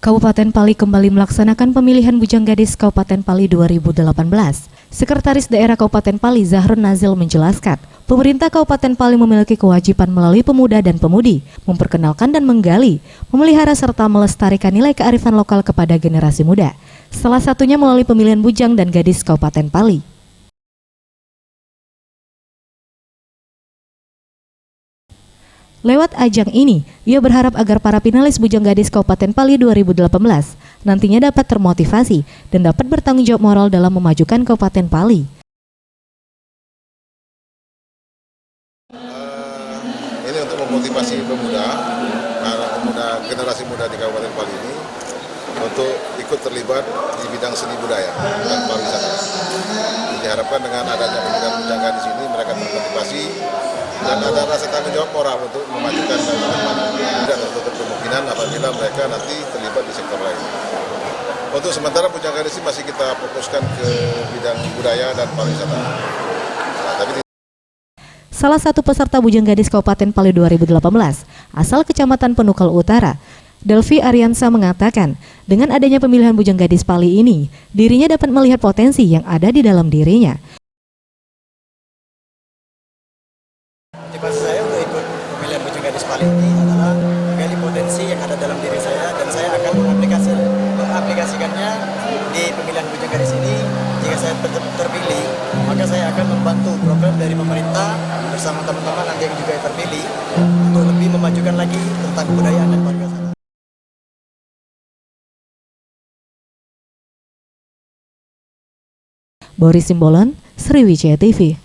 Kabupaten Pali kembali melaksanakan pemilihan Bujang Gadis Kabupaten Pali 2018. Sekretaris Daerah Kabupaten Pali Zahrun Nazil menjelaskan, pemerintah Kabupaten Pali memiliki kewajiban melalui pemuda dan pemudi, memperkenalkan dan menggali, memelihara serta melestarikan nilai kearifan lokal kepada generasi muda. Salah satunya melalui pemilihan Bujang dan Gadis Kabupaten Pali. Lewat ajang ini, ia berharap agar para finalis Bujang Gadis Kabupaten Pali 2018 nantinya dapat termotivasi dan dapat bertanggung jawab moral dalam memajukan Kabupaten Pali. Ini untuk memotivasi pemuda, generasi muda di Kabupaten Pali ini untuk ikut terlibat di bidang seni budaya dan pariwisata. Diharapkan dengan adanya pemilihan Bujang Gadis ini mereka termotivasi dan ada rasa tanggung jawab moral untuk memajukan Kabupaten Pali. Tidak tertutup kemungkinan apabila mereka nanti terlibat di sektor lain. Untuk sementara Bujang Gadis ini masih kita fokuskan ke bidang budaya dan pariwisata. Salah satu peserta Bujang Gadis Kabupaten Pali 2018, asal Kecamatan Penukal Utara, Delvi Ariansa mengatakan, dengan adanya pemilihan Bujang Gadis Pali ini, dirinya dapat melihat potensi yang ada di dalam dirinya. Motivasi saya untuk ikut pemilihan Bujang Gadis Pali ini adalah menggali potensi yang ada dalam diri saya dan saya akan mengaplikasikannya di pemilihan Bujang Gadis ini. Jika saya terpilih, maka saya akan membantu program dari pemerintah bersama teman-teman nanti yang juga terpilih untuk lebih memajukan lagi tentang kebudayaan dan pariwisata. Boris Simbolon, Sriwijaya TV.